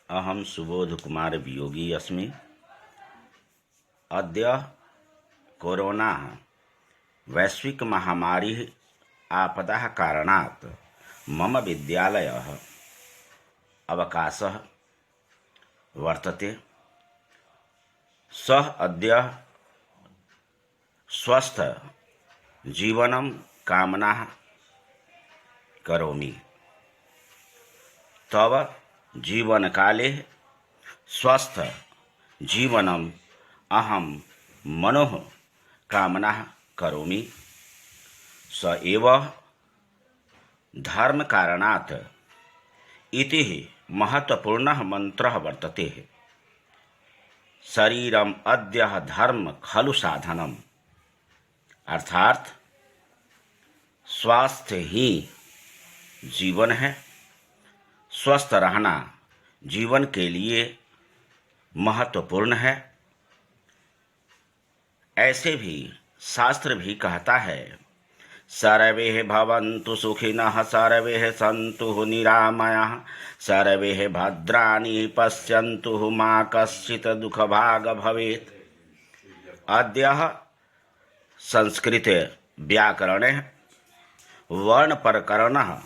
अहम सुबोधकुमार वियोगी अस्मि। अद्य कोरोना वैश्विकमहामारी आपदः कारणात् मम विद्यालयः अवकाशः वर्तते। सः अद्य स्वस्थ जीवनं कामनाः करोमि। तव जीवनकाले स्वस्थ जीवनम् अहं मनोः कामनाः करोमि। स एव धर्मकारणात् इति महत्वपूर्णः मन्त्रः वर्तते। शरीरम अद्य धर्म खलु साधनम, अर्थात स्वास्थ्य ही जीवन है। स्वस्थ रहना जीवन के लिए महत्वपूर्ण है। ऐसे भी शास्त्र भी कहता है, सर्वे भवन्तु सुखिनः सर्वे सन्तु निरामयाः सर्वे भद्राणि पश्यन्तु मा कश्चित् दुःखभाग् भवेत्। अद्य संस्कृत व्याकरणे वर्णप्रकरणः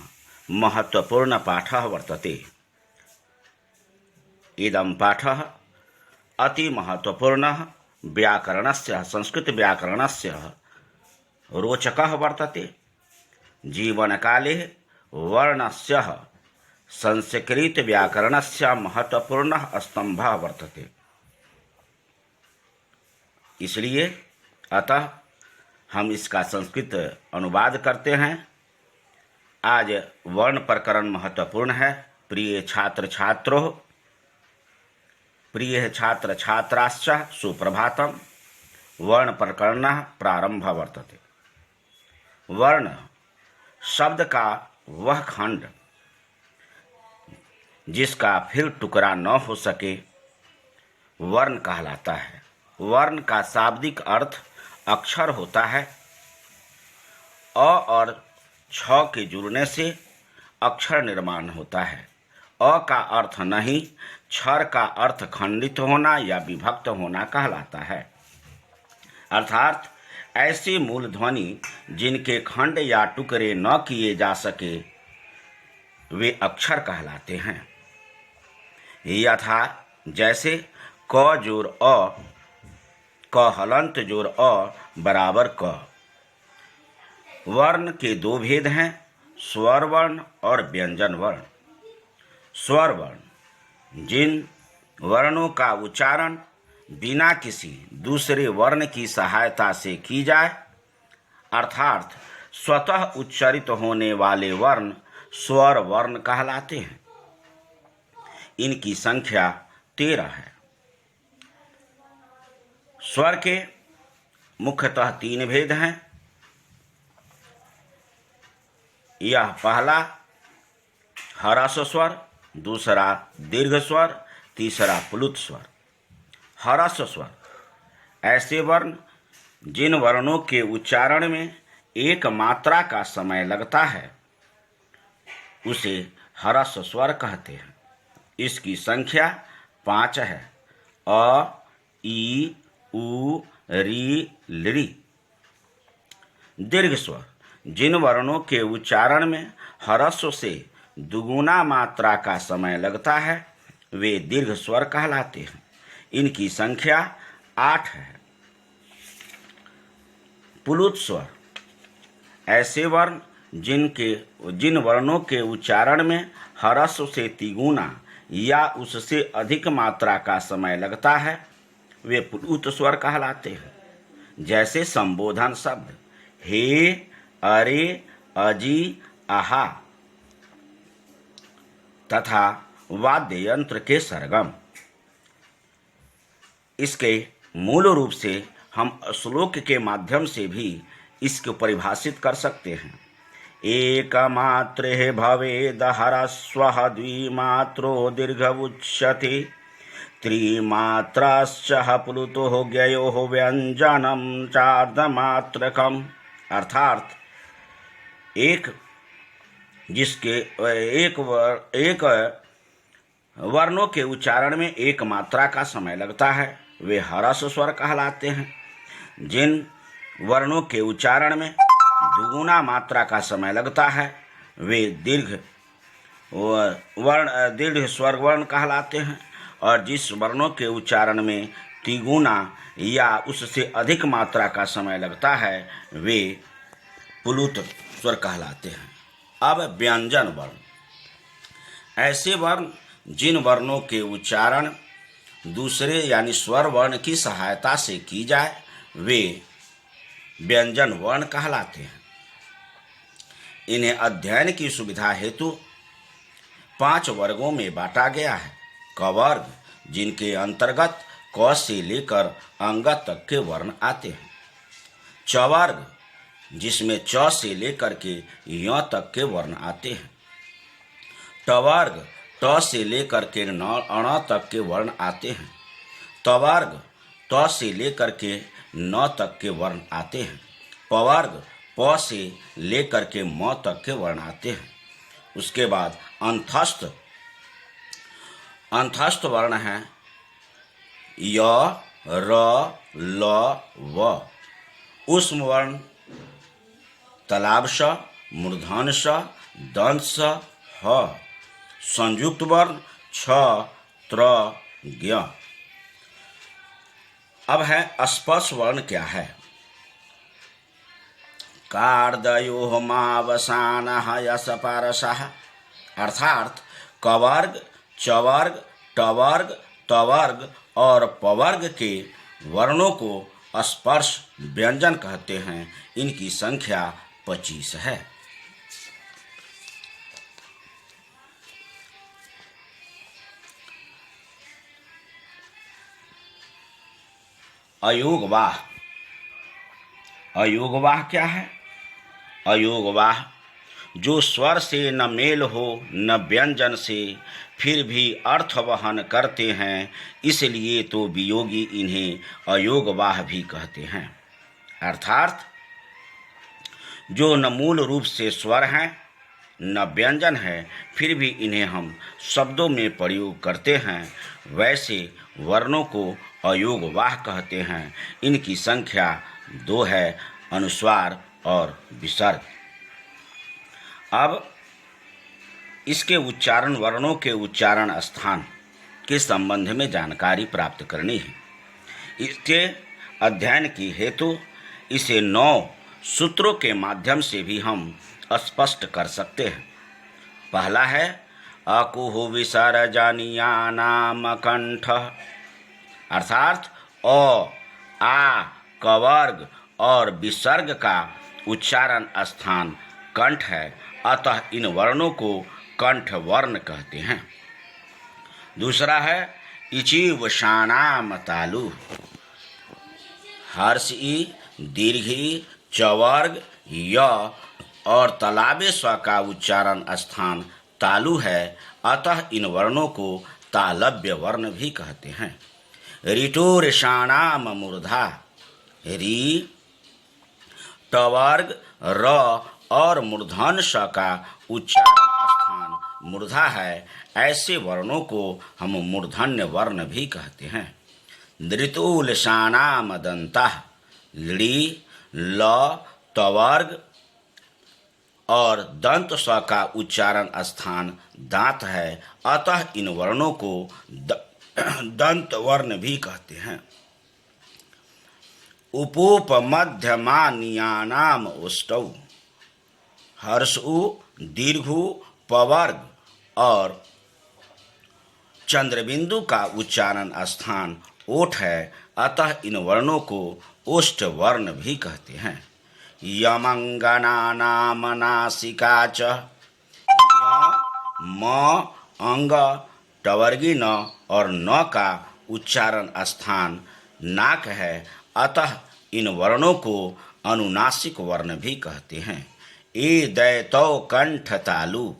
महत्वपूर्ण पाठः वर्तते। इदं पाठः अति महत्वपूर्णः व्याकरणस्य संस्कृत व्याकरणस्य रोचकः वर्तते। जीवनकाले वर्णस्य संस्कृत व्याकरणस्य महत्वपूर्णः स्तंभः वर्तते। इसलिए अतः हम इसका संस्कृत अनुवाद करते हैं। आज वर्ण प्रकरण महत्वपूर्ण है। प्रिय छात्र छात्रों, प्रिय छात्र छात्राश्च सुप्रभातम्। वर्ण प्रकरणः प्रारंभः वर्तते। वर्ण शब्द का वह खंड जिसका फिर टुकड़ा न हो सके वर्ण कहलाता है। वर्ण का शाब्दिक अर्थ अक्षर होता है। अ और छ के जुड़ने से अक्षर निर्माण होता है। अ का अर्थ नहीं, क्षर का अर्थ खंडित होना या विभक्त होना कहलाता है। अर्थात ऐसे मूल ध्वनि जिनके खंड या टुकड़े न किए जा सके वे अक्षर कहलाते हैं। यथा जैसे क जोड़ अ, क हलंत जोड़ अ बराबर क। वर्ण के दो भेद हैं, स्वर वर्ण और व्यंजन वर्ण। स्वर वर्ण जिन वर्णों का उच्चारण बिना किसी दूसरे वर्ण की सहायता से की जाए, अर्थात स्वतः उच्चारित होने वाले वर्ण स्वर वर्ण कहलाते हैं। इनकी संख्या 13 है। स्वर के मुख्यतः 3 भेद हैं। यह पहला ह्रस्व स्वर, दूसरा दीर्घ स्वर, तीसरा प्लुत स्वर। ह्रस्व स्वर ऐसे वर्ण जिन वर्णों के उच्चारण में एक मात्रा का समय लगता है उसे ह्रस्व स्वर कहते हैं। इसकी संख्या 5 है। अ, ई, उ, री, लृ। दीर्घ स्वर जिन वर्णों के उच्चारण में ह्रस्व से दुगुना मात्रा का समय लगता है वे दीर्घ स्वर कहलाते हैं। इनकी संख्या 8 है। प्लुत स्वर ऐसे वर्ण जिन वर्णों के उच्चारण में ह्रस्व से तिगुना या उससे अधिक मात्रा का समय लगता है वे प्लुत स्वर कहलाते हैं। जैसे संबोधन शब्द हे, अरे, अजी, आहा तथा वाद्य यंत्र के सरगम। इसके मूल रूप से हम श्लोक के माध्यम से भी इसको परिभाषित कर सकते हैं। एकमात्रे भवेद ह्रस्वः द्विमात्रो दीर्घ उच्यते त्रिमात्राश्च प्लुतोः ज्ञयोः व्यञ्जनं चार्धमात्रकम्। अर्थात एक वर्णों के उच्चारण में एक मात्रा का समय लगता है वे ह्रस्व स्वर कहलाते हैं। जिन वर्णों के उच्चारण में दुगुना मात्रा का समय लगता है वे दीर्घ स्वर वर्ण कहलाते हैं, और जिस वर्णों के उच्चारण में तिगुना या उससे अधिक मात्रा का समय लगता है वे प्लुत स्वर कहलाते हैं। अब व्यंजन वर्ण, ऐसे वर्ण जिन वर्णों के उच्चारण दूसरे यानी स्वर वर्ण की सहायता से की जाए वे व्यंजन वर्ण कहलाते हैं। इन्हें अध्ययन की सुविधा हेतु 5 वर्गों में बांटा गया है। क वर्ग, जिनके अंतर्गत क से लेकर अंग तक के वर्ण आते हैं। च वर्ग, जिसमें च से लेकर के य तक के वर्ण आते हैं। ट वर्ग, ट से लेकर के अण तक के वर्ण आते हैं। त वर्ग, त से लेकर के न तक के वर्ण आते हैं। प वर्ग, प से लेकर के म तक के वर्ण आते हैं। उसके बाद अंतस्थ वर्ण हैं य, र, ल, व। ऊष्म वर्ण तलाब स, मूर्धन स, दंत स, ह। संयुक्त वर्ण छ, त्र, ज्ञ। अब है स्पर्श वर्ण क्या है। कार्दयो मावसानः यशपरसः, अर्थात क वर्ग, च वर्ग, ट वर्ग, त वर्ग और प वर्ग के वर्णों को स्पर्श व्यंजन कहते हैं। इनकी संख्या 25 है। अयोगवाह, अयोगवाह क्या है। अयोगवाह जो स्वर से न मेल हो न व्यंजन से फिर भी अर्थ वहन करते हैं, इसलिए तो वियोगी इन्हें अयोगवाह भी कहते हैं। अर्थात जो न मूल रूप से स्वर हैं न व्यंजन है, फिर भी इन्हें हम शब्दों में प्रयोग करते हैं, वैसे वर्णों को अयोगवाह कहते हैं। इनकी संख्या 2 है, अनुस्वार और विसर्ग। अब इसके उच्चारण, वर्णों के उच्चारण स्थान के संबंध में जानकारी प्राप्त करनी है। इसके अध्ययन की हेतु इसे 9 सूत्रों के माध्यम से भी हम स्पष्ट कर सकते हैं। पहला है अकुहु विसर्जनीयानाम कंठ, अर्थात अ, आ, क वर्ग और विसर्ग का उच्चारण स्थान कंठ है, अतः इन वर्णों को कंठ वर्ण कहते हैं। दूसरा है इचि वशानाम तालु, हर्ष ई, दीर्घ ई, च वर्ग, य और तलाबे स्व का उच्चारण स्थान तालु है, अतः इन वर्णों को तालव्य वर्ण भी कहते हैं। ऋटोरिषाणाम मूर्धा, री, ट वर्ग, र और मूर्धन स का उच्चारण स्थान मूर्धा है, ऐसे वर्णों को हम मूर्धन्य वर्ण भी कहते हैं। धृतुलसानाम दंतः, ली, ल, त वर्ग और दंत स का उच्चारण स्थान दांत है, अतः इन वर्णों को दंत वर्ण भी कहते हैं। उपोपमध्यमानियानाम उष्टौ, हर्षु, दीर्घु, प वर्ग और चंद्रबिंदु का उच्चारण स्थान ओठ है, अतः इन वर्णों को ओष्ठ वर्ण भी कहते हैं। यमंगनानाम नासिका च, य, म, अंग, टवर्गी न और न का उच्चारण स्थान नाक है, अतः इन वर्णों को अनुनासिक वर्ण भी कहते हैं। ए दैतौ कंठ तालु,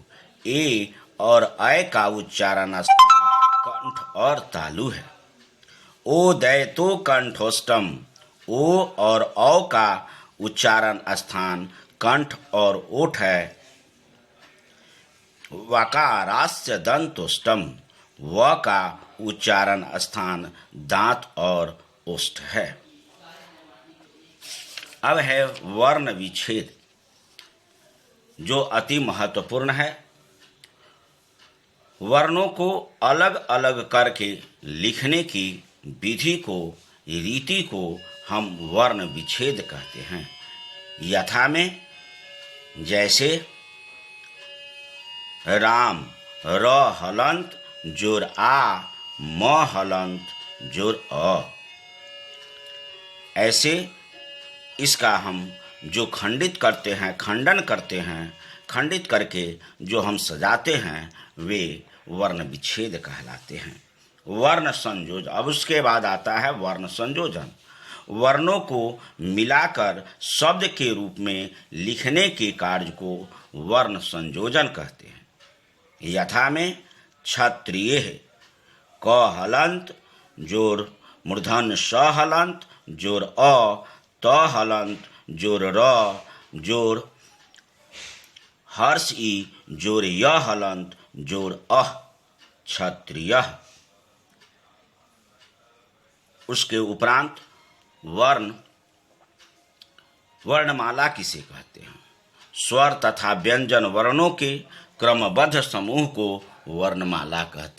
ए और अय का उच्चारण स्थान कंठ और तालु है। ओ दैतो कंठोष्टम, ओ और औ का उच्चारण स्थान कंठ और ओठ है। वकारास्य दंतोष्टम, व का उच्चारण स्थान दांत और ओष्ठ है। अब है वर्ण विच्छेद, जो अति महत्वपूर्ण है। वर्णों को अलग अलग करके लिखने की विधि को, रीति को हम वर्ण विच्छेद कहते हैं। यथा में जैसे राम र हलंत जोर आ, म हलंत जोर अ, ऐसे इसका हम जो खंडित करते हैं, खंडन करते हैं, खंडित करके जो हम सजाते हैं वे वर्ण विच्छेद कहलाते हैं। वर्ण संयोजन, अब उसके बाद आता है वर्ण संयोजन। वर्णों को मिलाकर शब्द के रूप में लिखने के कार्य को वर्ण संयोजन कहते हैं। यथा में क्षत्रिय क हलंत जोर मूर्धन्य स हलंत जोर अ, त हलंत जोर र जोर हर्ष ई जोर य हलंत जोर अह, क्षत्रिय। उसके उपरांत वर्ण, वर्णमाला किसे कहते हैं? स्वर तथा व्यंजन वर्णों के क्रमबद्ध समूह को वर्णमाला कहते हैं।